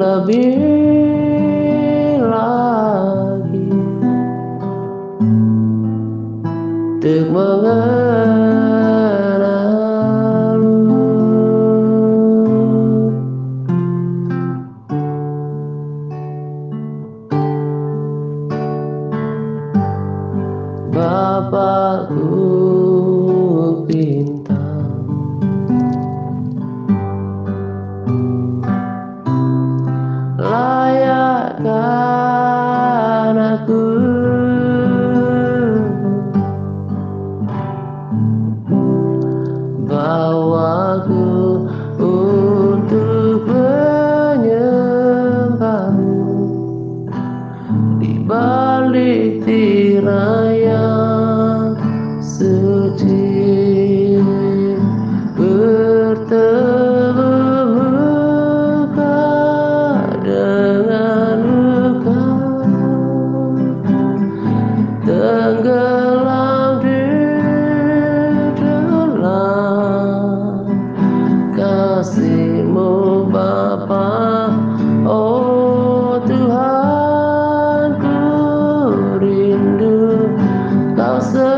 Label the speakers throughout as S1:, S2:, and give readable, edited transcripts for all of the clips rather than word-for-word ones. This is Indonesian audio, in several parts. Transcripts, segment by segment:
S1: lebih lagi untuk mengenalmu. Bapakku bintang, layakkan aku bawaku untuk menyembahmu di balik tirai yang suci. Bertemu muka dengan muka, tenggelam di dalam kasih-Mu Bapa. Oh Tuhan, ku rindu Kau selalu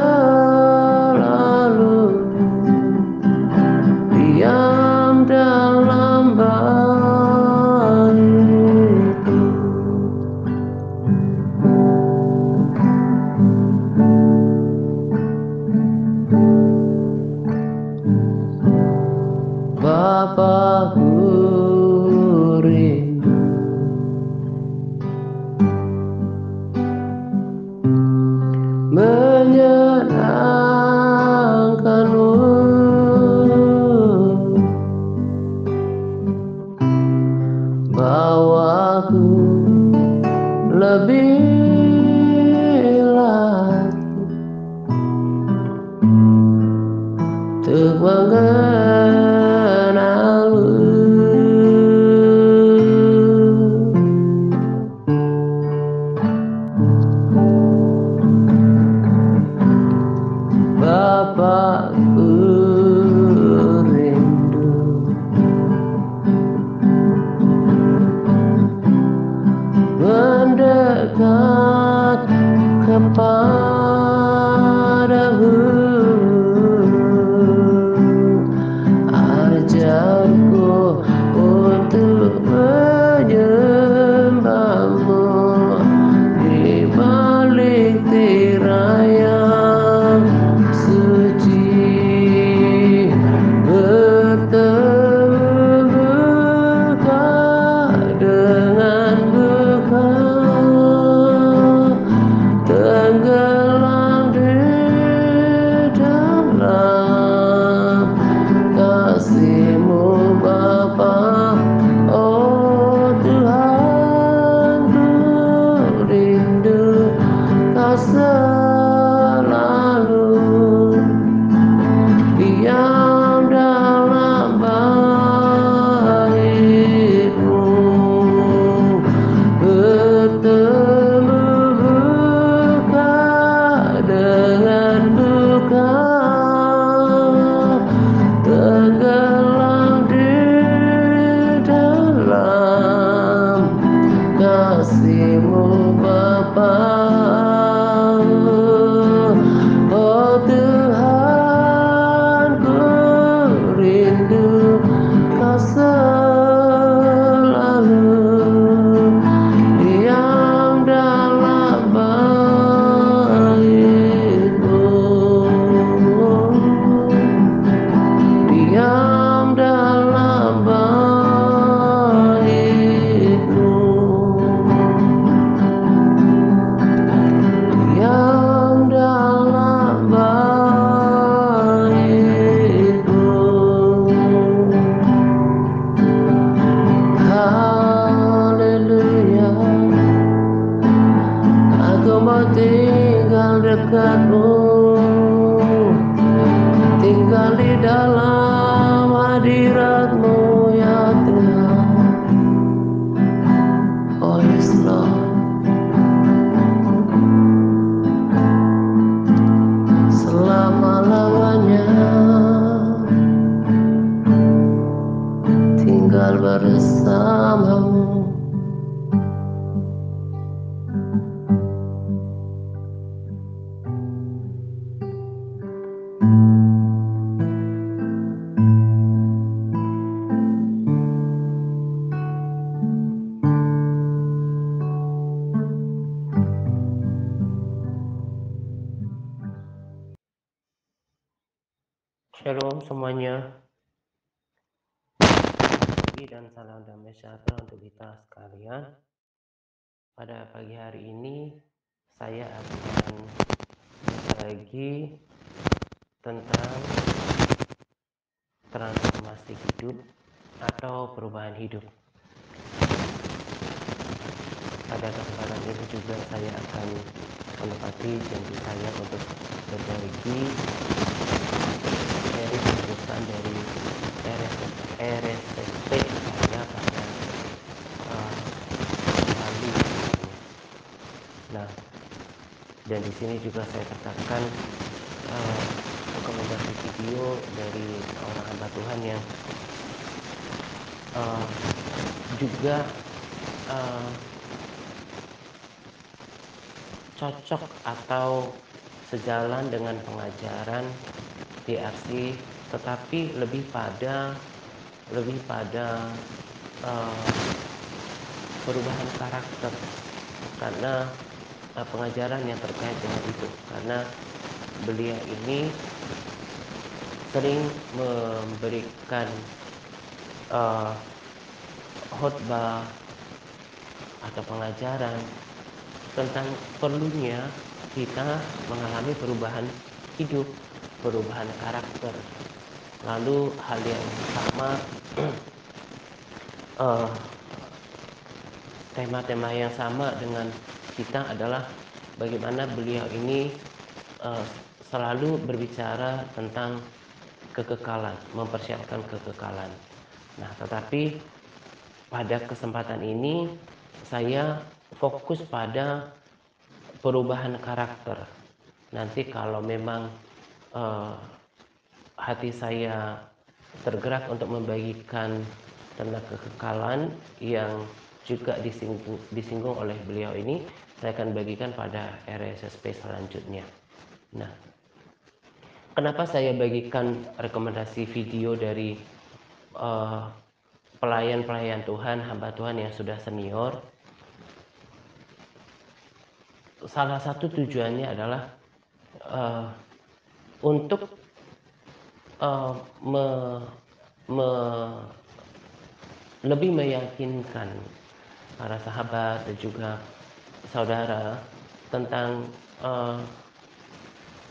S1: diam dalam baitku. Bapakku rindu menyenangkan-Mu, bawaku lebih lagi untuk mengenalmu. Bapakku rindu mendekat kepadamu, ajarku untuk menyembah-Mu di balik tirai yang suci. Bertemu muka dengan muka, tenggelam di dalam kasih-Mu Bapa. Oh Tuhan, ku rindu Kau selalu diam dalam bait-Mu. Bertemu muka dengan muka, tenggelam di dalam kasih-Mu Bapa. Oh Tuhan, ku rindu Kau selalu diam dalam bait-Mu, diam dalam bait-Mu, diam dalam bait-Mu. Haleluya, aku mau tinggal dekat-Mu, tinggal di dalam hadirat-Mu ya Tuhan. Oh yes Lord, selama-lamanya tinggal bersama-Mu. pagi dan salam damai sejahtera untuk kita sekalian. Pada pagi hari ini saya akan berbagi tentang transformasi hidup atau perubahan hidup. Pada kesempatan ini juga saya akan menepati janji saya untuk berbagi dari keputusan dari RSSP saya pada kali. Nah, dan di sini juga saya katakan rekomendasi video dari seorang hamba Tuhan yang juga cocok atau sejalan dengan pengajaran DRC, tetapi lebih pada perubahan karakter, karena pengajaran yang terkait dengan itu, karena beliau ini sering memberikan khotbah atau pengajaran tentang perlunya kita mengalami perubahan hidup, perubahan karakter. Lalu hal yang sama, tema-tema yang sama dengan kita adalah bagaimana beliau ini selalu berbicara tentang kekekalan, mempersiapkan kekekalan. Nah, tetapi pada kesempatan ini saya fokus pada perubahan karakter. Nanti kalau memang hati saya tergerak untuk membagikan tentang kekekalan yang juga disinggung oleh beliau ini, saya akan bagikan pada RSSP selanjutnya. Nah, kenapa saya bagikan rekomendasi video dari pelayan-pelayan Tuhan, hamba Tuhan yang sudah senior? Salah satu tujuannya adalah untuk lebih meyakinkan para sahabat dan juga saudara tentang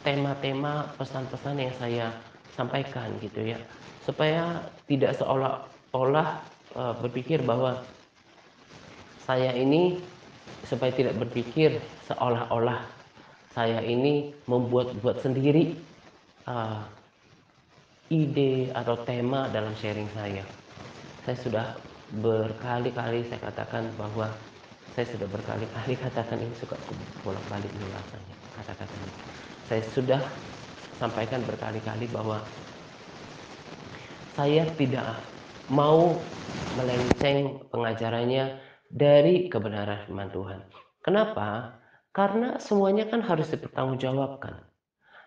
S1: tema-tema pesan-pesan yang saya sampaikan gitu ya, supaya tidak seolah-olah berpikir bahwa saya ini, supaya tidak berpikir seolah-olah saya ini membuat-buat sendiri ide atau tema dalam sharing saya. Saya sudah berkali-kali saya katakan bahwa saya sudah berkali-kali katakan ini, suka bolak-balik rasanya kata-kata ini. Saya sudah sampaikan berkali-kali bahwa saya tidak mau melenceng pengajarannya dari kebenaran firman Tuhan. Kenapa? Karena semuanya kan harus dipertanggungjawabkan.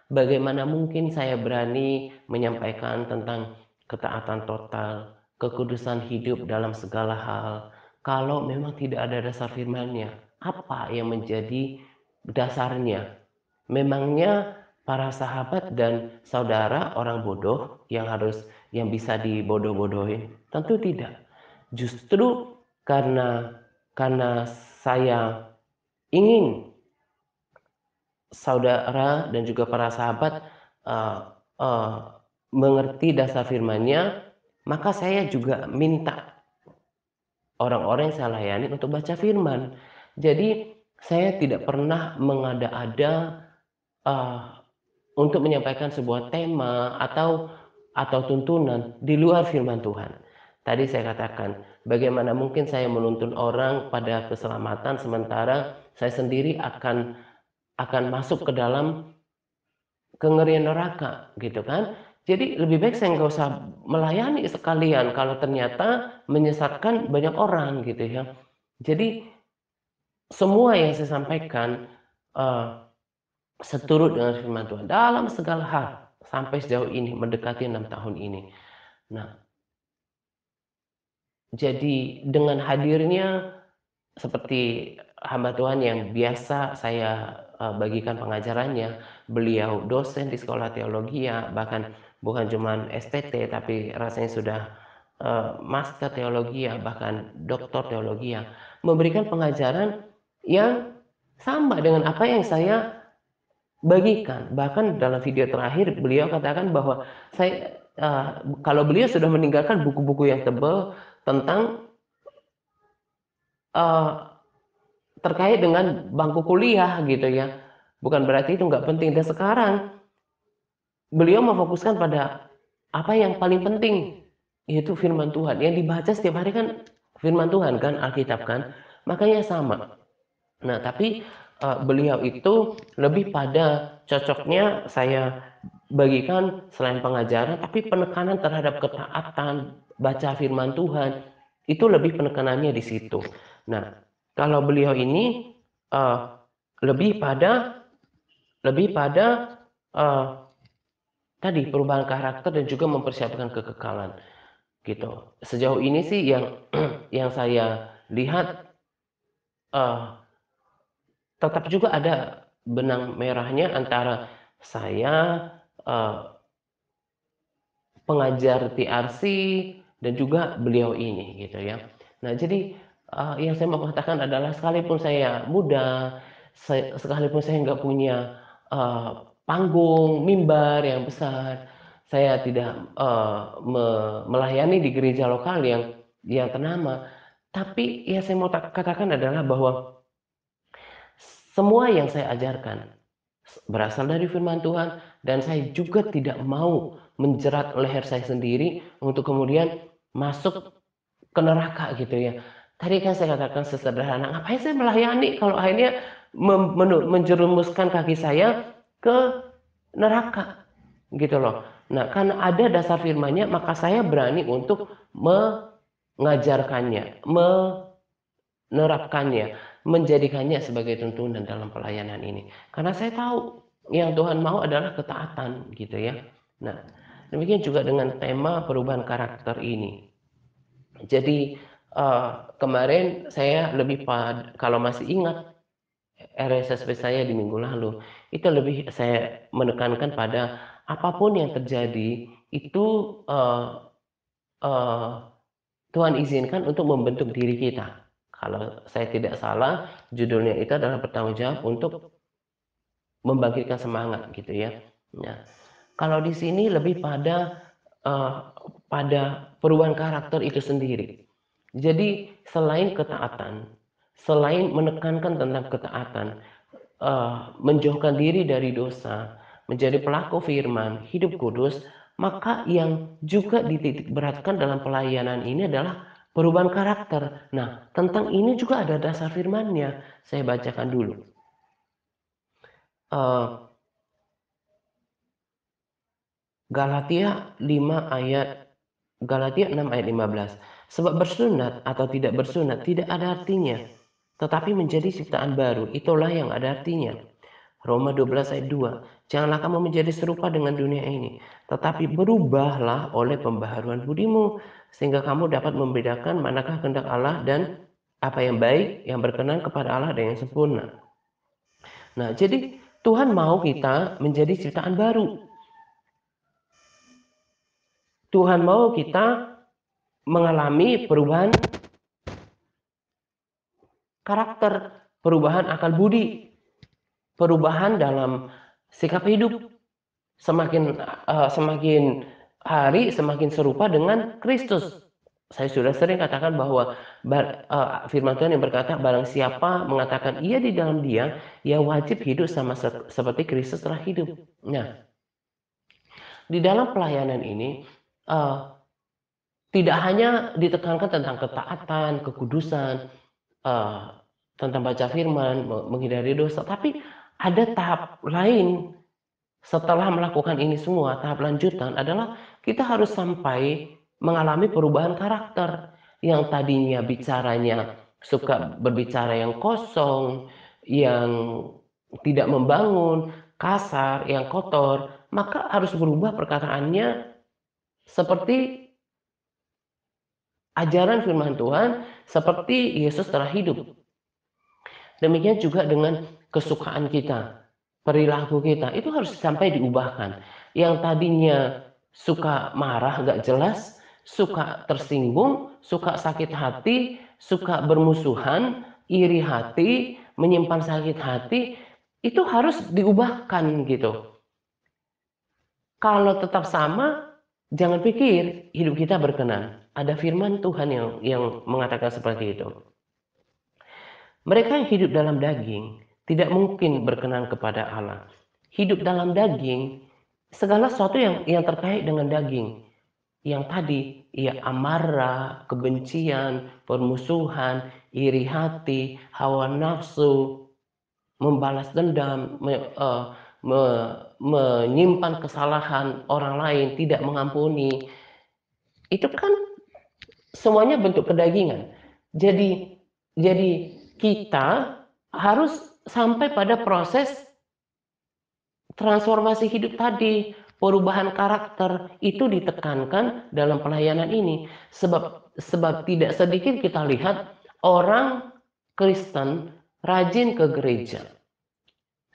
S1: Bagaimana mungkin saya berani menyampaikan tentang ketaatan total, kekudusan hidup dalam segala hal, kalau memang tidak ada dasar firman-Nya? Apa yang menjadi dasarnya? Memangnya para sahabat dan saudara orang bodoh yang bisa dibodoh-bodohin? Tentu tidak. Justru karena saya ingin saudara dan juga para sahabat mengerti dasar firman-Nya, maka saya juga minta orang-orang yang saya layani untuk baca firman. Jadi saya tidak pernah mengada-ada untuk menyampaikan sebuah tema atau tuntunan di luar firman Tuhan. Tadi saya katakan, bagaimana mungkin saya menuntun orang pada keselamatan sementara saya sendiri akan masuk ke dalam kengerian neraka, gitu kan? Jadi lebih baik saya nggak usah melayani sekalian kalau ternyata menyesatkan banyak orang, gitu ya. Jadi semua yang saya sampaikan seturut dengan firman Tuhan dalam segala hal sampai sejauh ini, mendekati 6 tahun ini. Nah, jadi dengan hadirnya seperti hamba Tuhan yang biasa saya bagikan pengajarannya, beliau dosen di sekolah teologi, ya, bahkan bukan cuma STT tapi rasanya sudah master teologi ya, bahkan doktor teologi ya, memberikan pengajaran yang sama dengan apa yang saya bagikan. Bahkan dalam video terakhir beliau katakan bahwa kalau beliau sudah meninggalkan buku-buku yang tebal tentang uh, terkait dengan bangku kuliah gitu ya. Bukan berarti itu nggak penting. Dan sekarang beliau memfokuskan pada apa yang paling penting, yaitu firman Tuhan. Yang dibaca setiap hari kan firman Tuhan kan, Alkitab kan. Makanya sama. Nah, tapi beliau itu lebih pada cocoknya saya bagikan selain pengajaran, tapi penekanan terhadap ketaatan, baca firman Tuhan, itu lebih penekanannya di situ. Nah, kalau beliau ini lebih pada uh, tadi perubahan karakter dan juga mempersiapkan kekekalan gitu. Sejauh ini sih yang yang saya lihat uh, tetap juga ada benang merahnya antara saya pengajar TRC dan juga beliau ini gitu ya. Nah, jadi yang saya mau katakan adalah sekalipun saya muda, sekalipun saya nggak punya panggung, mimbar yang besar, saya tidak melayani di gereja lokal yang ternama, tapi yang saya mau katakan adalah bahwa semua yang saya ajarkan berasal dari firman Tuhan, dan saya juga tidak mau menjerat leher saya sendiri untuk kemudian masuk ke neraka gitu ya. Tadi kan saya katakan sesederhana, ngapain saya melayani kalau akhirnya menjerumuskan kaki saya ke neraka gitu loh. Nah, karena ada dasar firman-Nya, maka saya berani untuk mengajarkannya, menerapkannya, menjadikannya sebagai tuntunan dalam pelayanan ini. Karena saya tahu yang Tuhan mau adalah ketaatan gitu ya. Nah, demikian juga dengan tema perubahan karakter ini. Jadi kemarin saya lebih pada, kalau masih ingat RSSP saya di minggu lalu, itu lebih saya menekankan pada apapun yang terjadi itu uh, Tuhan izinkan untuk membentuk diri kita. Kalau saya tidak salah, judulnya itu adalah bertanggung jawab untuk membangkitkan semangat gitu ya. Nah, kalau di sini lebih pada perubahan karakter itu sendiri. Jadi selain ketaatan, selain menekankan tentang ketaatan, menjauhkan diri dari dosa, menjadi pelaku firman, hidup kudus, maka yang juga dititik beratkan dalam pelayanan ini adalah perubahan karakter. Nah, tentang ini juga ada dasar firmannya. Saya bacakan dulu. Galatia 5 ayat Galatia 6 ayat 15. Sebab bersunat atau tidak bersunat tidak ada artinya, tetapi menjadi ciptaan baru, itulah yang ada artinya. Roma 12 ayat 2. Janganlah kamu menjadi serupa dengan dunia ini, tetapi berubahlah oleh pembaharuan budimu, sehingga kamu dapat membedakan manakah kehendak Allah dan apa yang baik, yang berkenan kepada Allah dan yang sempurna. Nah, jadi Tuhan mau kita menjadi ciptaan baru. Tuhan mau kita mengalami perubahan karakter, perubahan akal budi, perubahan dalam sikap hidup. Semakin hari semakin serupa dengan Kristus. Saya sudah sering katakan bahwa firman Tuhan yang berkata, barang siapa mengatakan ia di dalam Dia, ia wajib hidup sama seperti Kristus telah hidup. Nah, di dalam pelayanan ini tidak hanya ditekankan tentang ketaatan, kekudusan, tentang baca firman, menghindari dosa, tapi ada tahap lain. Setelah melakukan ini semua, tahap lanjutan adalah kita harus sampai mengalami perubahan karakter. Yang tadinya bicaranya suka berbicara yang kosong, yang tidak membangun, kasar, yang kotor, maka harus berubah perkataannya seperti ajaran firman Tuhan, seperti Yesus telah hidup. Demikian juga dengan kesukaan kita, perilaku kita, itu harus sampai diubahkan. Yang tadinya suka marah, gak jelas, suka tersinggung, suka sakit hati, suka bermusuhan, iri hati, menyimpan sakit hati, itu harus diubahkan gitu. Kalau tetap sama, jangan pikir hidup kita berkenan. Ada firman Tuhan yang mengatakan seperti itu. Mereka yang hidup dalam daging tidak mungkin berkenan kepada Allah. Hidup dalam daging, segala sesuatu yang terkait dengan daging. Yang tadi, ya amarah, kebencian, permusuhan, iri hati, hawa nafsu, membalas dendam, menyimpan kesalahan orang lain, tidak mengampuni. Itu kan semuanya bentuk kedagingan. Jadi kita harus sampai pada proses transformasi hidup tadi, perubahan karakter itu ditekankan dalam pelayanan ini. Sebab tidak sedikit kita lihat orang Kristen rajin ke gereja,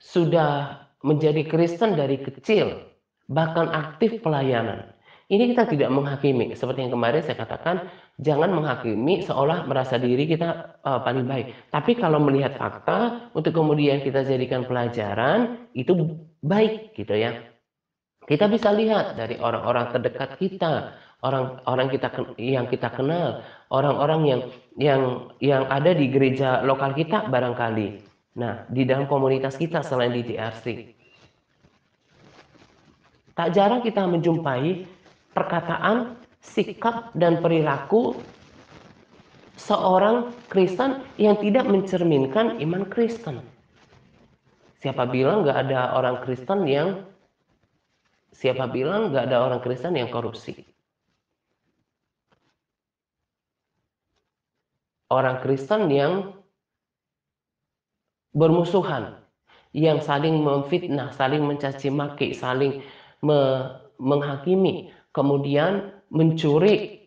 S1: sudah menjadi Kristen dari kecil, bahkan aktif pelayanan. Ini kita tidak menghakimi, seperti yang kemarin saya katakan, jangan menghakimi seolah merasa diri kita paling baik. Tapi kalau melihat fakta, untuk kemudian kita jadikan pelajaran, itu baik gitu ya. Kita bisa lihat dari orang-orang terdekat kita, orang-orang yang kita kenal, orang-orang yang ada di gereja lokal kita barangkali. Nah, di dalam komunitas kita selain di JRC, tak jarang kita menjumpai perkataan, sikap, dan perilaku seorang Kristen yang tidak mencerminkan iman Kristen. Siapa bilang nggak ada orang Kristen yang korupsi? Orang Kristen yang bermusuhan, yang saling memfitnah, saling mencaci maki, saling menghakimi, kemudian mencuri,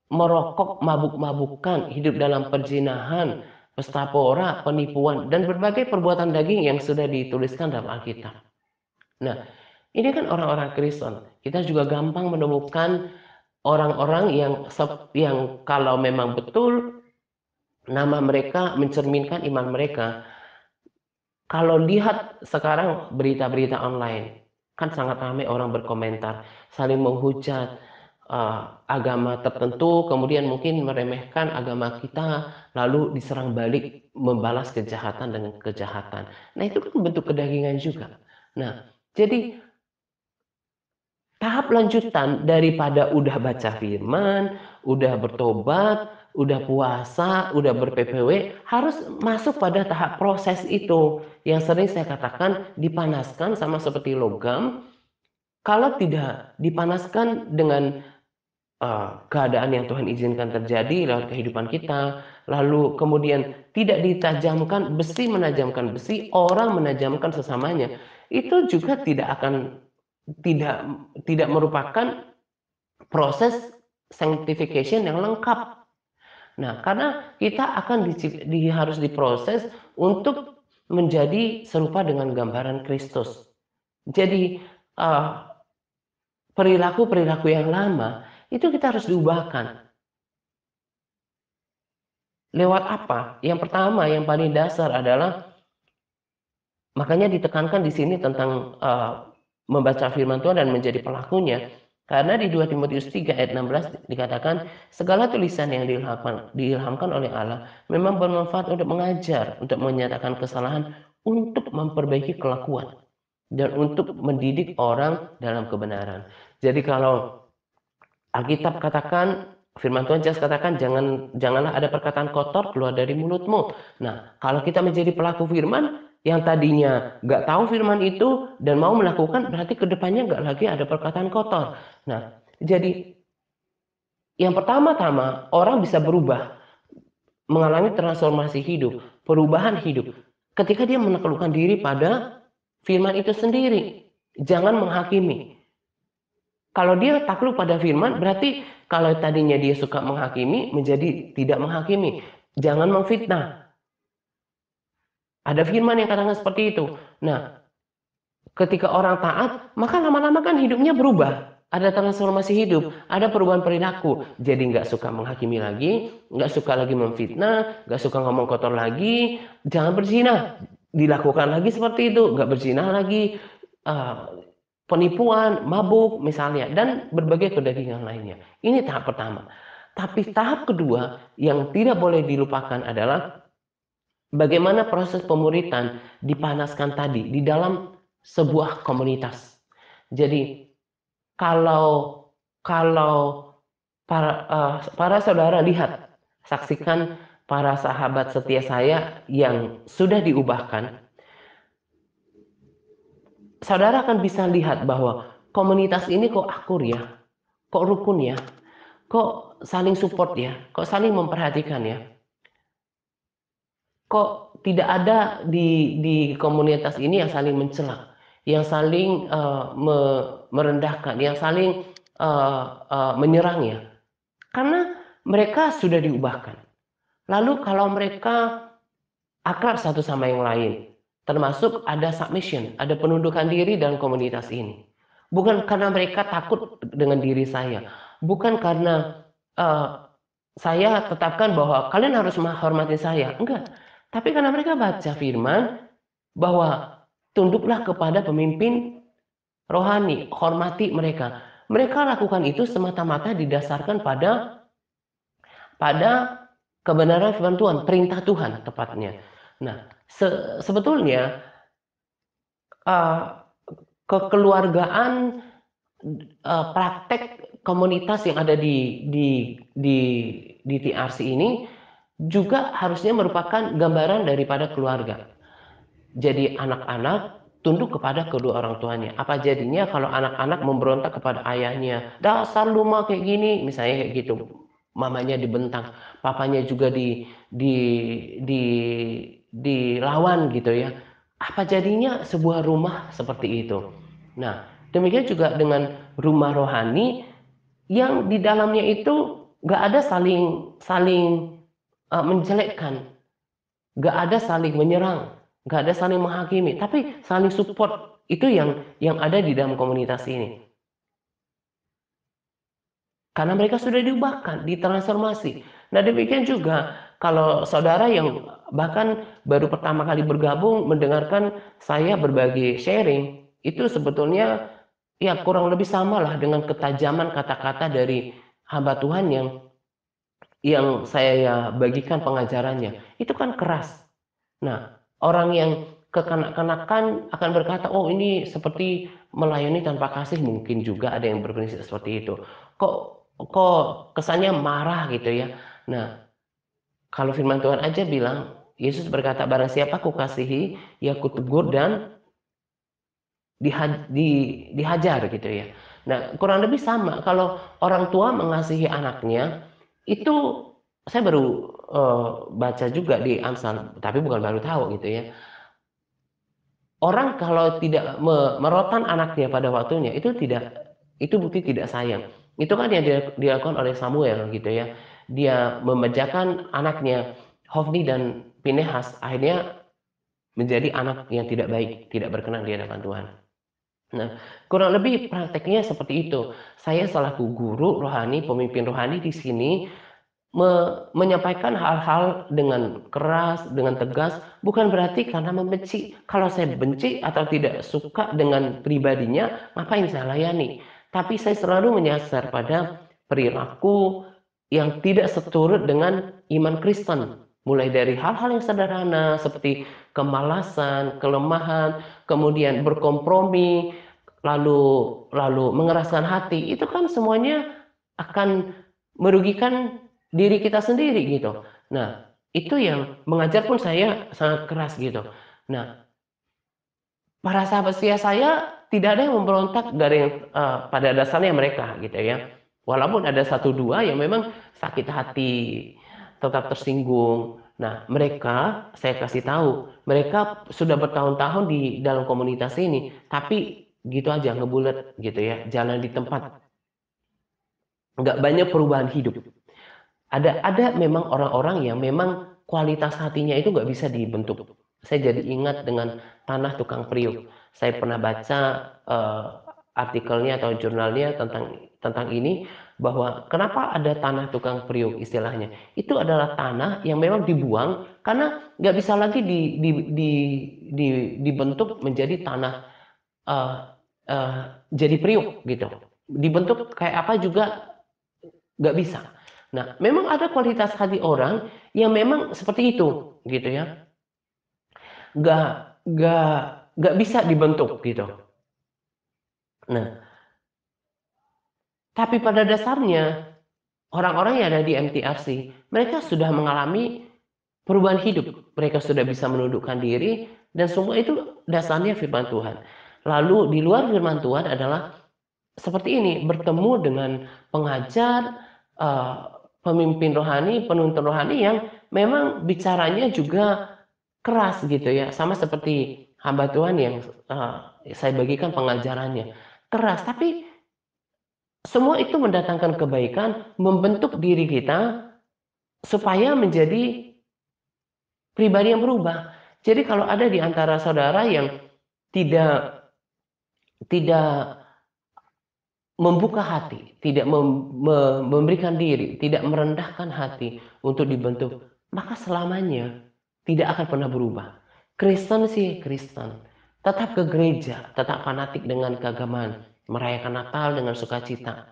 S1: merokok, mabuk-mabukan, hidup dalam perzinahan, pesta pora, penipuan, dan berbagai perbuatan daging yang sudah dituliskan dalam Alkitab. Nah, ini kan orang-orang Kristen. Kita juga gampang menemukan orang-orang yang kalau memang betul nama mereka mencerminkan iman mereka. Kalau lihat sekarang berita-berita online, kan sangat ramai orang berkomentar, saling menghujat agama tertentu, kemudian mungkin meremehkan agama kita, lalu diserang balik, membalas kejahatan dengan kejahatan. Nah, itu kan bentuk kedagingan juga. Nah, jadi tahap lanjutan daripada udah baca firman, udah bertobat, udah puasa, udah ber-PPW, harus masuk pada tahap proses itu. Yang sering saya katakan dipanaskan sama seperti logam. Kalau tidak dipanaskan dengan keadaan yang Tuhan izinkan terjadi lewat kehidupan kita, lalu kemudian tidak ditajamkan, besi menajamkan besi, orang menajamkan sesamanya, itu juga tidak tidak merupakan proses sanctification yang lengkap. Nah, karena kita akan harus diproses untuk menjadi serupa dengan gambaran Kristus. Jadi perilaku-perilaku yang lama itu kita harus diubahkan. Lewat apa? Yang pertama, yang paling dasar adalah, makanya ditekankan di sini tentang membaca firman Tuhan dan menjadi pelakunya. Karena di 2 Timotius 3 ayat 16 dikatakan, segala tulisan yang diilhamkan oleh Allah memang bermanfaat untuk mengajar, untuk menyatakan kesalahan, untuk memperbaiki kelakuan, dan untuk mendidik orang dalam kebenaran. Jadi kalau Alkitab katakan, firman Tuhan jelas katakan, janganlah ada perkataan kotor keluar dari mulutmu. Nah, kalau kita menjadi pelaku firman, yang tadinya nggak tahu firman itu dan mau melakukan, berarti kedepannya nggak lagi ada perkataan kotor. Nah, jadi yang pertama-tama orang bisa berubah, mengalami transformasi hidup, perubahan hidup, ketika dia menaklukkan diri pada firman itu sendiri. Jangan menghakimi. Kalau dia takluk pada firman, berarti kalau tadinya dia suka menghakimi, menjadi tidak menghakimi. Jangan memfitnah. Ada firman yang katakan seperti itu. Nah, ketika orang taat, maka lama-lama kan hidupnya berubah. ada transformasi hidup, ada perubahan perilaku. Jadi nggak suka menghakimi lagi, nggak suka lagi memfitnah, nggak suka ngomong kotor lagi, jangan berzina, dilakukan lagi seperti itu, nggak berzina lagi, eh, penipuan, mabuk misalnya, dan berbagai kedagingan lainnya. Ini tahap pertama. Tapi tahap kedua yang tidak boleh dilupakan adalah bagaimana proses pemuritan dipanaskan tadi di dalam sebuah komunitas. Jadi kalau kalau para saudara lihat, saksikan para sahabat setia saya yang sudah diubahkan, saudara akan bisa lihat bahwa komunitas ini kok akur ya, kok rukun ya, kok saling support ya, kok saling memperhatikan ya, kok tidak ada di komunitas ini yang saling mencela, yang saling merendahkan, yang saling menyerang ya. Karena mereka sudah diubahkan. Lalu kalau mereka akrab satu sama yang lain, termasuk ada submission, ada penundukan diri dalam komunitas ini. Bukan karena mereka takut dengan diri saya, bukan karena saya tetapkan bahwa kalian harus menghormati saya, enggak. Tapi karena mereka baca firman bahwa tunduklah kepada pemimpin rohani, hormati mereka. Mereka lakukan itu semata-mata didasarkan pada kebenaran firman Tuhan, perintah Tuhan tepatnya. Nah, sebetulnya uh, kekeluargaan, praktek komunitas yang ada di di TRC ini juga harusnya merupakan gambaran daripada keluarga. Jadi anak-anak tunduk kepada kedua orang tuanya. Apa jadinya kalau anak-anak memberontak kepada ayahnya, dasar lu mah kayak gini, misalnya kayak gitu. Mamanya dibentang, papanya juga di di dilawan gitu ya. Apa jadinya sebuah rumah seperti itu? Nah, demikian juga dengan rumah rohani yang di dalamnya itu nggak ada saling saling menjelekkan, nggak ada saling menyerang, nggak ada saling menghakimi, tapi saling support. Itu yang ada di dalam komunitas ini. Karena mereka sudah diubahkan, ditransformasi. Nah, demikian juga kalau saudara yang bahkan baru pertama kali bergabung mendengarkan saya berbagi sharing, itu sebetulnya ya kurang lebih sama lah dengan ketajaman kata-kata dari hamba Tuhan yang saya bagikan pengajarannya. Itu kan keras. Nah, orang yang kekanak-kanakan akan berkata, oh ini seperti melayani tanpa kasih, mungkin juga ada yang berprinsip seperti itu. Kok kok kesannya marah gitu ya. Nah, kalau firman Tuhan aja bilang, Yesus berkata, barang siapa ku kasihi, ya ku tegur dan dihajar gitu ya. Nah, kurang lebih sama. Kalau orang tua mengasihi anaknya, itu saya baru baca juga di Amsal, tapi bukan baru tahu gitu ya. Orang kalau tidak merotan anaknya pada waktunya itu bukti tidak sayang. Itu kan yang dilakukan oleh Samuel gitu ya. Dia memejahkan anaknya Hofni dan Pinehas, akhirnya menjadi anak yang tidak baik, tidak berkenan di hadapan Tuhan. Nah, kurang lebih prakteknya seperti itu. Saya selaku guru rohani, pemimpin rohani di sini menyampaikan hal-hal dengan keras, dengan tegas, bukan berarti karena membenci. Kalau saya benci atau tidak suka dengan pribadinya, ngapain saya layani? Tapi saya selalu menyasar pada perilaku yang tidak seturut dengan iman Kristen. Mulai dari hal-hal yang sederhana seperti kemalasan, kelemahan, kemudian berkompromi, lalu lalu mengeraskan hati, itu kan semuanya akan merugikan diri kita sendiri gitu. Nah, itu yang mengajar pun saya sangat keras gitu. Nah, para sahabat setia saya tidak ada yang memberontak dari yang pada dasarnya mereka gitu ya. Walaupun ada satu dua yang memang sakit hati, tetap tersinggung. Nah, mereka saya kasih tahu, mereka sudah bertahun-tahun di dalam komunitas ini, tapi gitu aja ngebulet gitu ya, jalan di tempat, nggak banyak perubahan hidup. Ada memang orang-orang yang memang kualitas hatinya itu nggak bisa dibentuk. Saya jadi ingat dengan tanah tukang periuk. Saya pernah baca artikelnya atau jurnalnya tentang ini, bahwa kenapa ada tanah tukang periuk istilahnya. Itu adalah tanah yang memang dibuang karena nggak bisa lagi dibentuk menjadi tanah eh, eh, jadi periuk gitu. Dibentuk kayak apa juga nggak bisa. Nah, memang ada kualitas hati orang yang memang seperti itu, gitu ya. Nggak nggak nggak bisa dibentuk gitu. Nah, tapi pada dasarnya orang-orang yang ada di MTRC, mereka sudah mengalami perubahan hidup. Mereka sudah bisa menundukkan diri dan semua itu dasarnya firman Tuhan. Lalu di luar firman Tuhan adalah seperti ini, bertemu dengan pengajar, eh, pemimpin rohani, penuntun rohani yang memang bicaranya juga keras gitu ya, sama seperti hamba Tuhan yang saya bagikan pengajarannya keras, tapi semua itu mendatangkan kebaikan, membentuk diri kita supaya menjadi pribadi yang berubah. Jadi kalau ada di antara saudara yang tidak tidak membuka hati, tidak memberikan diri, tidak merendahkan hati untuk dibentuk, maka selamanya tidak akan pernah berubah. Kristen sih Kristen, tetap ke gereja, tetap fanatik dengan keagamaan, merayakan Natal dengan sukacita,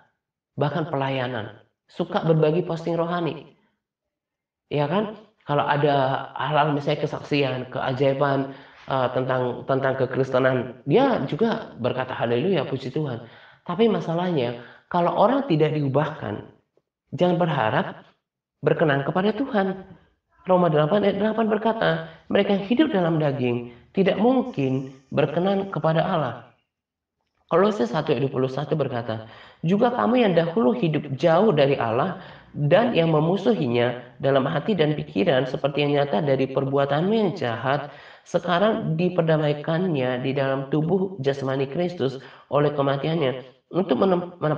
S1: bahkan pelayanan, suka berbagi posting rohani, ya kan? Kalau ada hal-hal misalnya kesaksian, keajaiban tentang kekristenan, dia juga berkata haleluya, puji Tuhan. Tapi masalahnya, kalau orang tidak diubahkan, jangan berharap berkenan kepada Tuhan. Roma 8 ayat 8 berkata, mereka yang hidup dalam daging tidak mungkin berkenan kepada Allah. Kolose 1 ayat 21 berkata, juga kamu yang dahulu hidup jauh dari Allah dan yang memusuhinya dalam hati dan pikiran seperti yang nyata dari perbuatanmu yang jahat, sekarang diperdamaikannya di dalam tubuh jasmani Kristus oleh kematiannya untuk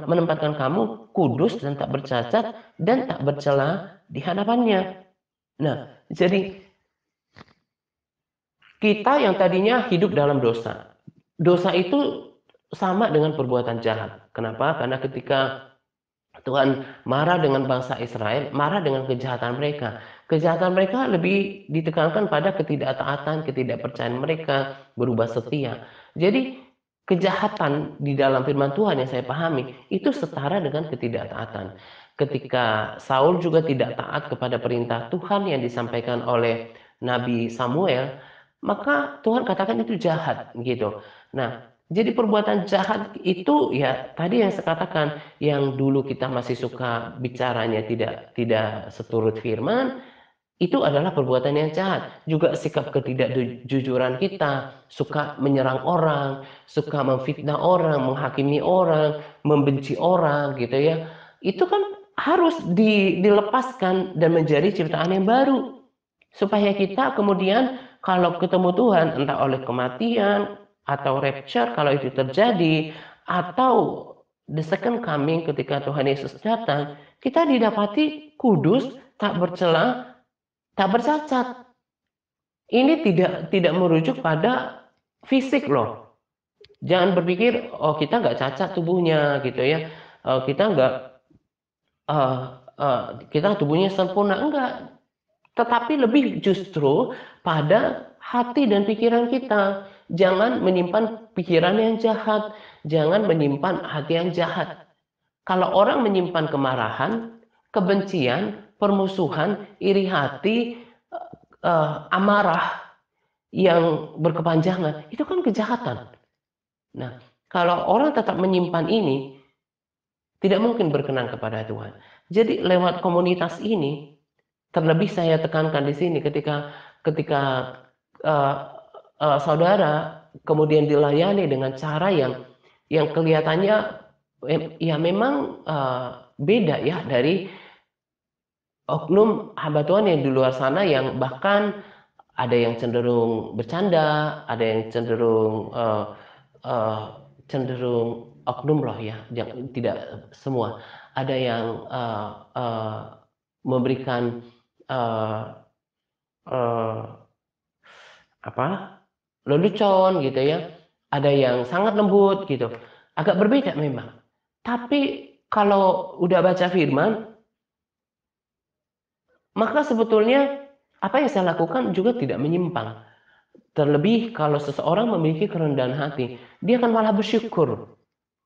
S1: menempatkan kamu kudus dan tak bercacat dan tak bercela di hadapannya. Nah, jadi kita yang tadinya hidup dalam dosa, dosa itu sama dengan perbuatan jahat. Kenapa? Karena ketika Tuhan marah dengan bangsa Israel, marah dengan kejahatan mereka. Kejahatan mereka lebih ditekankan pada ketidaktaatan, ketidakpercayaan mereka, berubah setia. Jadi kejahatan di dalam firman Tuhan yang saya pahami itu setara dengan ketidaktaatan. Ketika Saul juga tidak taat kepada perintah Tuhan yang disampaikan oleh Nabi Samuel, maka Tuhan katakan itu jahat gitu. Nah, jadi perbuatan jahat itu ya tadi yang saya katakan, yang dulu kita masih suka bicaranya tidak tidak seturut firman, itu adalah perbuatan yang jahat. Juga sikap ketidakjujuran kita, suka menyerang orang, suka memfitnah orang, menghakimi orang, membenci orang gitu ya. Itu kan harus dilepaskan dan menjadi ciptaan yang baru. Supaya kita kemudian kalau ketemu Tuhan entah oleh kematian atau rapture kalau itu terjadi, atau the second coming ketika Tuhan Yesus datang, kita didapati kudus, tak bercela, tak bercacat. Ini tidak merujuk pada fisik loh. Jangan berpikir oh kita nggak cacat tubuhnya gitu ya. Kita nggak eh, kita tubuhnya sempurna, enggak. Tetapi lebih justru pada hati dan pikiran kita. Jangan menyimpan pikiran yang jahat, jangan menyimpan hati yang jahat. Kalau orang menyimpan kemarahan, kebencian, permusuhan, iri hati, amarah yang berkepanjangan, itu kan kejahatan. Nah, kalau orang tetap menyimpan ini, tidak mungkin berkenan kepada Tuhan. Jadi lewat komunitas ini, terlebih saya tekankan di sini ketika ketika uh, saudara kemudian dilayani dengan cara yang kelihatannya ya memang beda ya dari oknum hamba Tuhan yang di luar sana yang bahkan ada yang cenderung bercanda, ada yang uh, cenderung oknum loh ya, tidak semua. Ada yang memberikan uh, uh, apa lelucon gitu ya, ada yang sangat lembut gitu, Agak berbeda memang. Tapi kalau udah baca firman, maka sebetulnya apa yang saya lakukan juga tidak menyimpang. Terlebih kalau seseorang memiliki kerendahan hati, dia akan malah bersyukur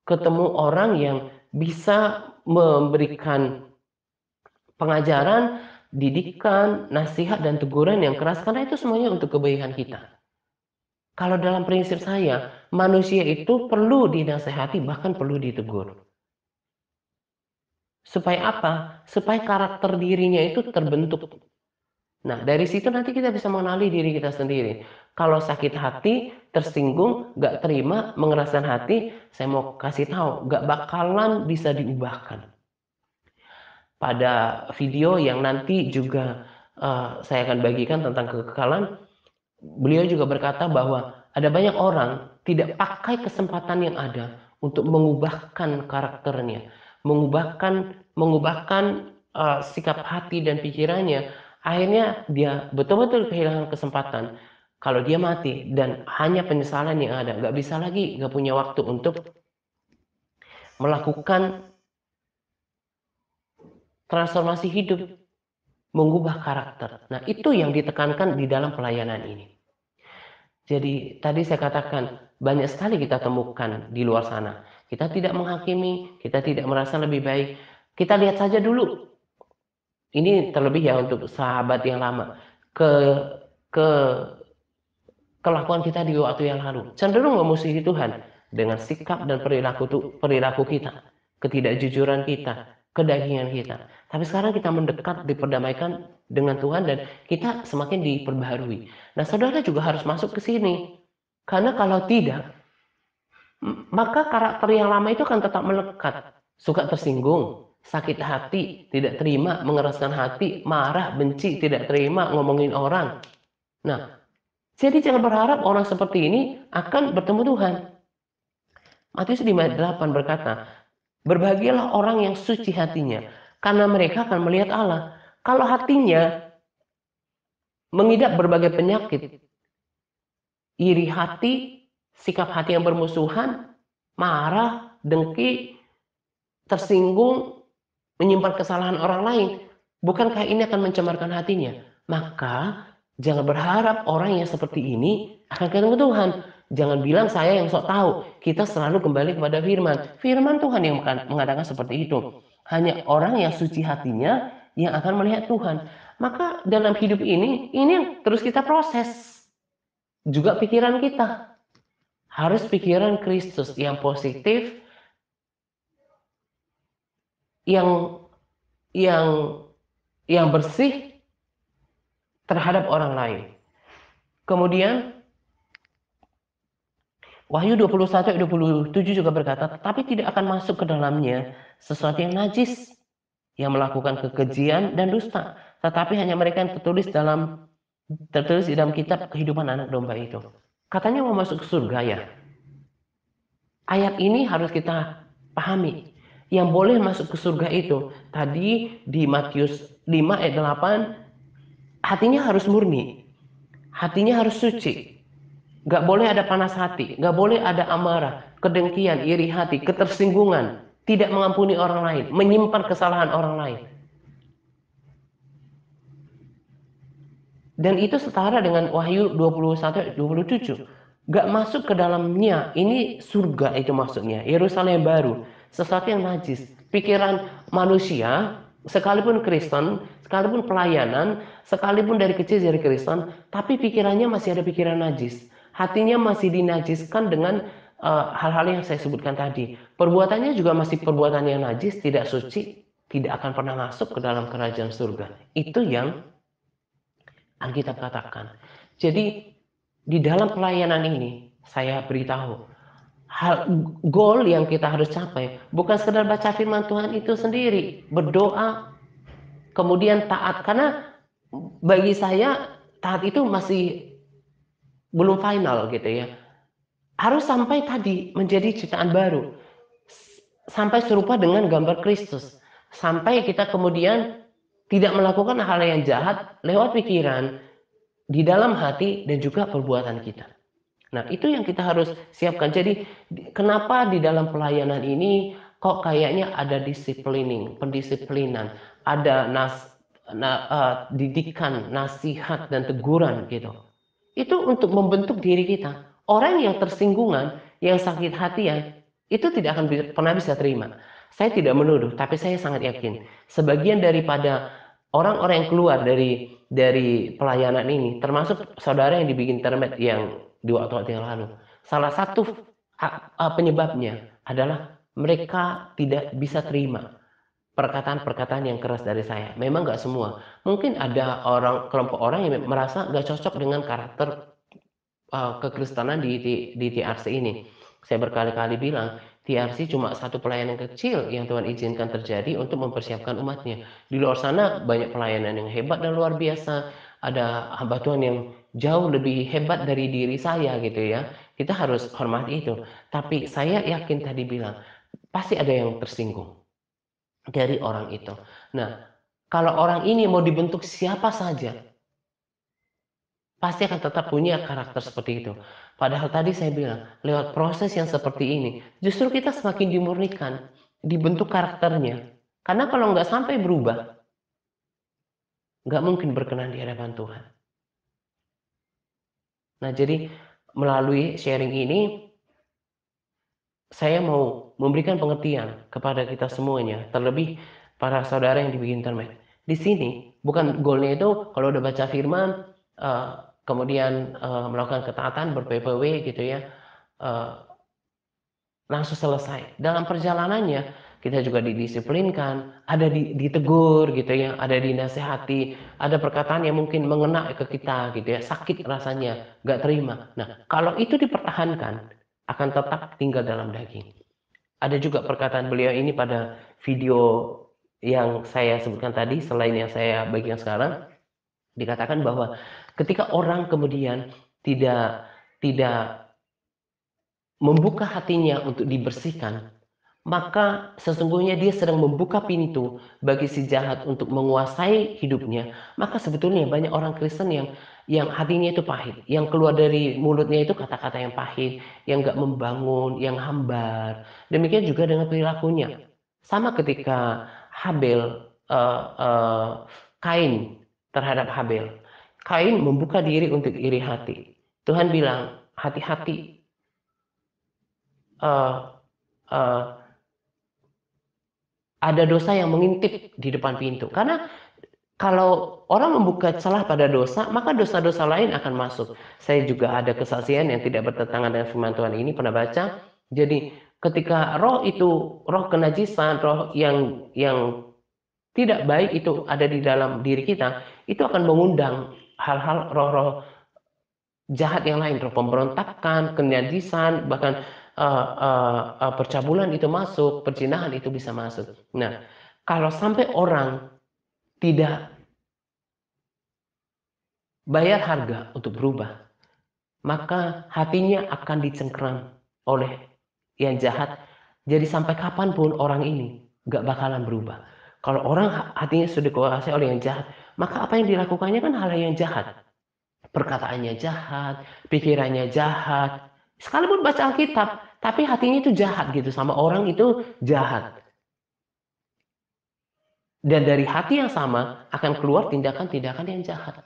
S1: ketemu orang yang bisa memberikan pengajaran, didikan, nasihat, dan teguran yang keras, karena itu semuanya untuk kebaikan kita. Kalau dalam prinsip saya, manusia itu perlu dinasehati, bahkan perlu ditegur. Supaya apa? Supaya karakter dirinya itu terbentuk. Nah, dari situ nanti kita bisa mengenali diri kita sendiri. Kalau sakit hati, tersinggung, gak terima, mengeraskan hati, saya mau kasih tahu, gak bakalan bisa diubahkan. Pada video yang nanti juga saya akan bagikan tentang kekekalan, beliau juga berkata bahwa ada banyak orang tidak pakai kesempatan yang ada untuk mengubahkan karakternya, mengubahkan sikap hati dan pikirannya. Akhirnya dia betul-betul kehilangan kesempatan. Kalau dia mati dan hanya penyesalan yang ada, nggak bisa lagi, nggak punya waktu untuk melakukan transformasi hidup, mengubah karakter. Nah, itu yang ditekankan di dalam pelayanan ini. Jadi tadi saya katakan banyak sekali kita temukan di luar sana. Kita tidak menghakimi, kita tidak merasa lebih baik. Kita lihat saja dulu. Ini terlebih ya untuk sahabat yang lama. Ke ke kelakuan kita di waktu yang lalu. Cenderung memusuhi Tuhan dengan sikap dan perilaku kita, ketidakjujuran kita, kedagingan kita. Tapi sekarang kita mendekat, diperdamaikan dengan Tuhan dan kita semakin diperbaharui. Nah, saudara juga harus masuk ke sini. Karena kalau tidak, maka karakter yang lama itu akan tetap melekat. Suka tersinggung, sakit hati, tidak terima, mengeraskan hati, marah, benci, tidak terima, ngomongin orang. Nah, jadi jangan berharap orang seperti ini akan bertemu Tuhan. Matius 5:8 berkata, berbahagialah orang yang suci hatinya, karena mereka akan melihat Allah. Kalau hatinya mengidap berbagai penyakit, iri hati, sikap hati yang bermusuhan, marah, dengki, tersinggung, menyimpan kesalahan orang lain, bukankah ini akan mencemarkan hatinya? Maka jangan berharap orang yang seperti ini akan ketemu Tuhan. Jangan bilang saya yang sok tahu. Kita selalu kembali kepada firman. Firman Tuhan yang mengatakan seperti itu. Hanya orang yang suci hatinya yang akan melihat Tuhan. Maka dalam hidup ini yang terus kita proses. Juga pikiran kita. Harus pikiran Kristus yang positif, yang yang yang bersih terhadap orang lain. Kemudian Wahyu 21 ayat 27 juga berkata, tetapi tidak akan masuk ke dalamnya sesuatu yang najis, yang melakukan kekejian dan dusta, tetapi hanya mereka yang tertulis di dalam kitab kehidupan anak domba itu. Katanya mau masuk ke surga ya. Ayat ini harus kita pahami. Yang boleh masuk ke surga itu tadi di Matius 5 ayat 8, hatinya harus murni, hatinya harus suci. Gak boleh ada panas hati, gak boleh ada amarah, kedengkian, iri hati, ketersinggungan, tidak mengampuni orang lain, menyimpan kesalahan orang lain. Dan itu setara dengan Wahyu 21-27. Gak masuk ke dalamnya, ini surga itu maksudnya, Yerusalem baru, sesuatu yang najis. Pikiran manusia, sekalipun Kristen, sekalipun pelayanan, sekalipun dari kecil jadi Kristen, tapi pikirannya masih ada pikiran najis. Hatinya masih dinajiskan dengan hal-hal yang saya sebutkan tadi. Perbuatannya juga masih perbuatan yang najis, tidak suci, tidak akan pernah masuk ke dalam kerajaan surga. Itu yang Alkitab katakan. Jadi di dalam pelayanan ini saya beritahu goal yang kita harus capai bukan sekedar baca firman Tuhan itu sendiri, berdoa, kemudian taat. Karena bagi saya taat itu masih belum final gitu ya. Harus sampai tadi menjadi ciptaan baru, sampai serupa dengan gambar Kristus, sampai kita kemudian tidak melakukan hal yang jahat lewat pikiran, di dalam hati dan juga perbuatan kita. Nah, itu yang kita harus siapkan. Jadi, kenapa di dalam pelayanan ini kok kayaknya ada pendisiplinan, ada didikan, nasihat dan teguran gitu. Itu untuk membentuk diri kita. Orang yang tersinggungan, yang sakit hatian, itu tidak akan pernah bisa terima. Saya tidak menuduh, tapi saya sangat yakin sebagian daripada orang-orang yang keluar dari pelayanan ini, termasuk saudara yang dibikin termet yang 2 waktu yang lalu. Salah satu penyebabnya adalah mereka tidak bisa terima perkataan-perkataan yang keras dari saya. Memang nggak semua. Mungkin ada kelompok orang yang merasa nggak cocok dengan karakter kekristenan di TRC ini. Saya berkali-kali bilang, TRC cuma satu pelayanan kecil yang Tuhan izinkan terjadi untuk mempersiapkan umatnya. Di luar sana banyak pelayanan yang hebat dan luar biasa. Ada hamba Tuhan yang jauh lebih hebat dari diri saya gitu ya. Kita harus hormati itu. Tapi saya yakin tadi bilang, pasti ada yang tersinggung dari orang itu. Nah, kalau orang ini mau dibentuk siapa saja, pasti akan tetap punya karakter seperti itu. Padahal tadi saya bilang, lewat proses yang seperti ini, justru kita semakin dimurnikan, dibentuk karakternya. Karena kalau nggak sampai berubah, nggak mungkin berkenan di hadapan Tuhan. Nah, jadi melalui sharing ini, saya mau memberikan pengertian kepada kita semuanya, terlebih para saudara yang dibikin termet. Di sini, bukan goalnya itu kalau udah baca firman, kemudian melakukan ketaatan ber-PPW gitu ya, langsung selesai. Dalam perjalanannya, kita juga didisiplinkan, ada ditegur gitu ya, ada dinasehati, ada perkataan yang mungkin mengena ke kita gitu ya, sakit rasanya, nggak terima. Nah, kalau itu dipertahankan, akan tetap tinggal dalam daging. Ada juga perkataan beliau ini pada video yang saya sebutkan tadi, selain yang saya bagikan sekarang, dikatakan bahwa ketika orang kemudian tidak tidak membuka hatinya untuk dibersihkan, maka sesungguhnya dia sedang membuka pintu bagi si jahat untuk menguasai hidupnya. Maka sebetulnya banyak orang Kristen yang hatinya itu pahit, yang keluar dari mulutnya itu kata-kata yang pahit, yang nggak membangun, yang hambar. Demikian juga dengan perilakunya. Sama ketika Habel, Kain terhadap Habel. Kain membuka diri untuk iri hati. Tuhan bilang, hati-hati, eh, eh, ada dosa yang mengintip di depan pintu. Karena kalau orang membuka celah pada dosa, maka dosa-dosa lain akan masuk. Saya juga ada kesaksian yang tidak bertentangan dengan firman Tuhan ini, pernah baca. Jadi ketika roh itu, roh kenajisan, roh yang tidak baik itu ada di dalam diri kita, itu akan mengundang hal-hal roh-roh jahat yang lain, roh pemberontakan, kenajisan, bahkan percabulan itu masuk, perzinahan itu bisa masuk. Nah, kalau sampai orang tidak bayar harga untuk berubah, maka hatinya akan dicengkeram oleh yang jahat. Jadi sampai kapanpun orang ini gak bakalan berubah. Kalau orang hatinya sudah dikuasai oleh yang jahat, maka apa yang dilakukannya kan hal yang jahat. Perkataannya jahat, pikirannya jahat. Sekalipun baca Alkitab, tapi hatinya itu jahat gitu, sama orang itu jahat. Dan dari hati yang sama akan keluar tindakan-tindakan yang jahat.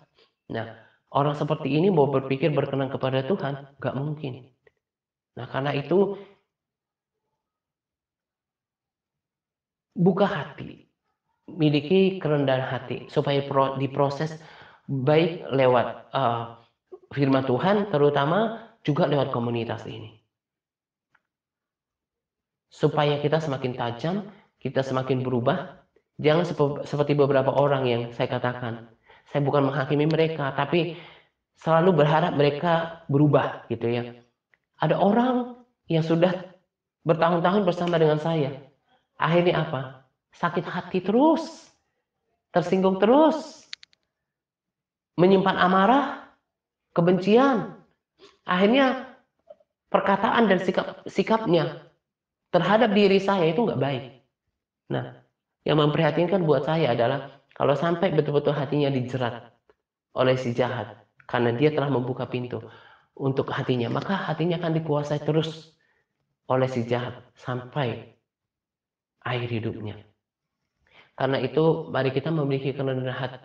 S1: Nah, orang seperti ini mau berpikir berkenan kepada Tuhan, gak mungkin. Nah, karena itu buka hati, miliki kerendahan hati supaya diproses baik lewat firman Tuhan, terutama juga lewat komunitas ini. Supaya kita semakin tajam, kita semakin berubah. Jangan seperti beberapa orang yang saya katakan. Saya bukan menghakimi mereka, tapi selalu berharap mereka berubah gitu ya. Ada orang yang sudah bertahun-tahun bersama dengan saya. Akhirnya apa? Sakit hati terus, tersinggung terus, menyimpan amarah, kebencian. Akhirnya perkataan dan sikapnya terhadap diri saya itu nggak baik. Nah, yang memprihatinkan buat saya adalah kalau sampai betul-betul hatinya dijerat oleh si jahat karena dia telah membuka pintu. untuk hatinya, maka hatinya akan dikuasai terus oleh si jahat sampai akhir hidupnya. Karena itu mari kita memiliki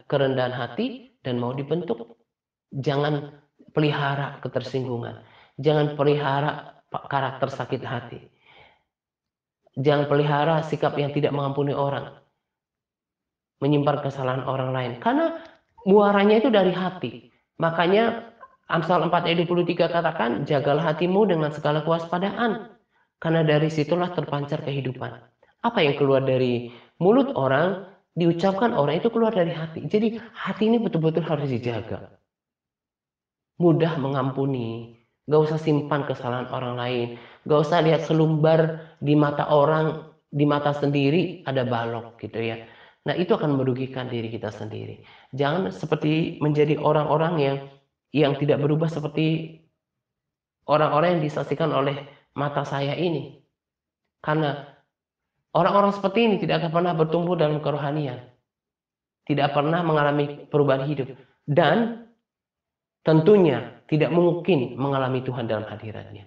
S1: kerendahan hati dan mau dibentuk. Jangan pelihara ketersinggungan. Jangan pelihara karakter sakit hati. Jangan pelihara sikap yang tidak mengampuni orang. Menyimpan kesalahan orang lain. Karena muaranya itu dari hati. Makanya Amsal 4 ayat 23 katakan, jagalah hatimu dengan segala kewaspadaan. Karena dari situlah terpancar kehidupan. Apa yang keluar dari mulut orang, diucapkan orang itu keluar dari hati. Jadi hati ini betul-betul harus dijaga. Mudah mengampuni. Gak usah simpan kesalahan orang lain. Gak usah lihat selumbar di mata orang, di mata sendiri ada balok gitu ya. Nah itu akan merugikan diri kita sendiri. Jangan seperti menjadi orang-orang yang tidak berubah seperti orang-orang yang disaksikan oleh mata saya ini. Karena orang-orang seperti ini tidak akan pernah bertumbuh dalam kerohanian. Tidak pernah mengalami perubahan hidup. Dan tentunya tidak mungkin mengalami Tuhan dalam hadiratnya.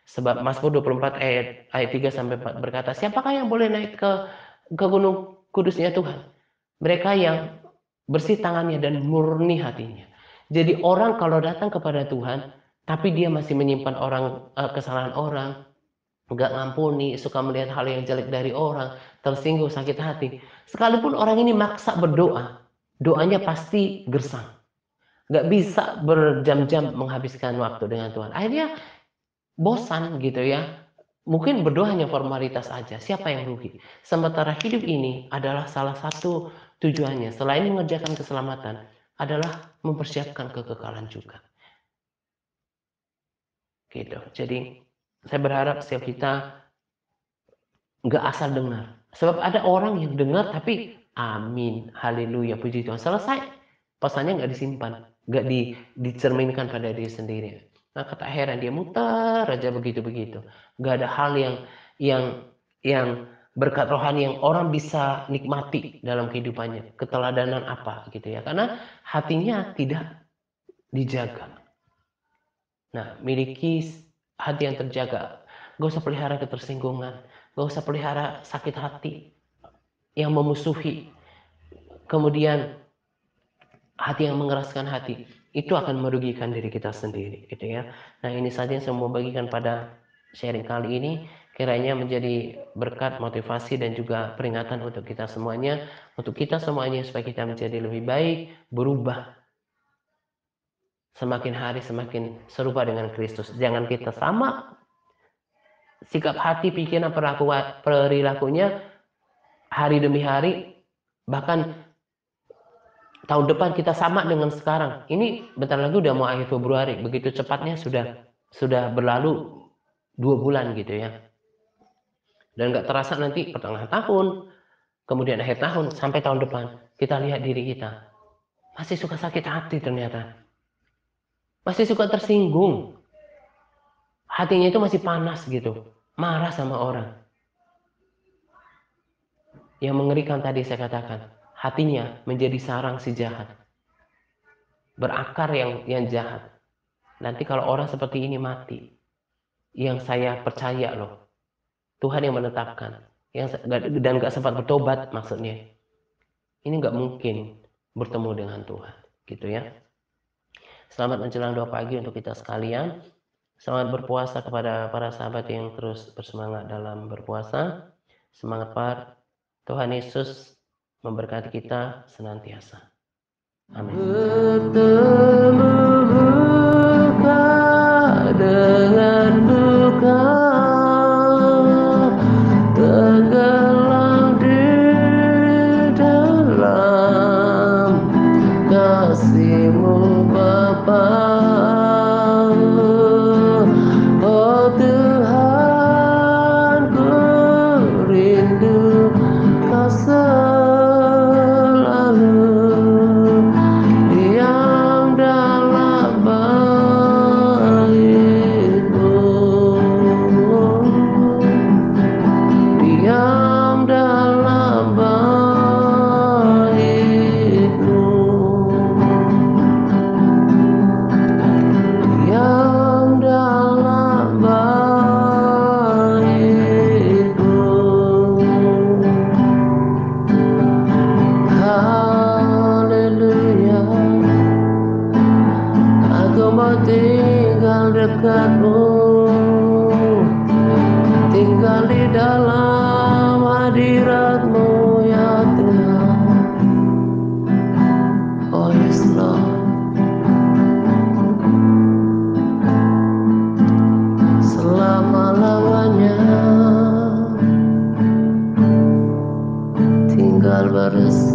S1: Sebab Mazmur 24 ayat 3 sampai 4 berkata, siapakah yang boleh naik ke gunung kudusnya Tuhan? Mereka yang bersih tangannya dan murni hatinya. Jadi orang kalau datang kepada Tuhan, tapi dia masih menyimpan kesalahan orang, nggak ngampuni, suka melihat hal yang jelek dari orang, tersinggung, sakit hati. Sekalipun orang ini maksa berdoa, doanya pasti gersang. Nggak bisa berjam-jam menghabiskan waktu dengan Tuhan. Akhirnya bosan gitu ya. Mungkin berdoa hanya formalitas aja. Siapa yang rugi? Sementara hidup ini adalah salah satu tujuannya. Selain mengerjakan keselamatan, adalah mempersiapkan kekekalan juga. Gitu. Jadi saya berharap setiap kita nggak asal dengar. Sebab ada orang yang dengar tapi amin, haleluya, puji Tuhan. Selesai. Pesannya nggak disimpan. Nggak dicerminkan pada diri sendiri. Nah, kata heran dia muter aja begitu-begitu. Nggak ada hal yang berkat rohani yang orang bisa nikmati dalam kehidupannya. Keteladanan apa gitu ya. Karena hatinya tidak dijaga. Nah, miliki hati yang terjaga. Gak usah pelihara ketersinggungan. Gak usah pelihara sakit hati yang memusuhi. Kemudian hati yang mengeraskan hati. Itu akan merugikan diri kita sendiri gitu ya. Nah ini saja yang saya mau bagikan pada sharing kali ini. Kiranya menjadi berkat, motivasi dan juga peringatan untuk kita semuanya. Untuk kita semuanya supaya kita menjadi lebih baik, berubah. Semakin hari semakin serupa dengan Kristus. Jangan kita sama sikap hati, pikiran, perilakunya hari demi hari. Bahkan tahun depan kita sama dengan sekarang. Ini bentar lagi udah mau akhir Februari. Begitu cepatnya sudah berlalu 2 bulan gitu ya. Dan nggak terasa nanti pertengahan tahun, kemudian akhir tahun, sampai tahun depan. Kita lihat diri kita. Masih suka sakit hati ternyata. Masih suka tersinggung. Hatinya itu masih panas gitu. Marah sama orang. Yang mengerikan tadi saya katakan. Hatinya menjadi sarang si jahat. Berakar yang jahat. Nanti kalau orang seperti ini mati, yang saya percaya loh, Tuhan yang menetapkan, dan gak sempat bertobat maksudnya, ini gak mungkin bertemu dengan Tuhan, gitu ya. Selamat menjelang doa pagi untuk kita sekalian. Selamat berpuasa kepada para sahabat yang terus bersemangat dalam berpuasa. Semangat Pak. Tuhan Yesus memberkati kita senantiasa. Amin. Bertemu luka dengan duka, tenggelam di dalam kasih-Mu Bapa. Oh Tuhan, ku rindu Kau selalu diam dalam bait-Mu, diam dalam bait-Mu. dekatmu, tinggal di dalam hadiratmu ya Tuhan. Oh yes Lord, selama-lamanya tinggal bersama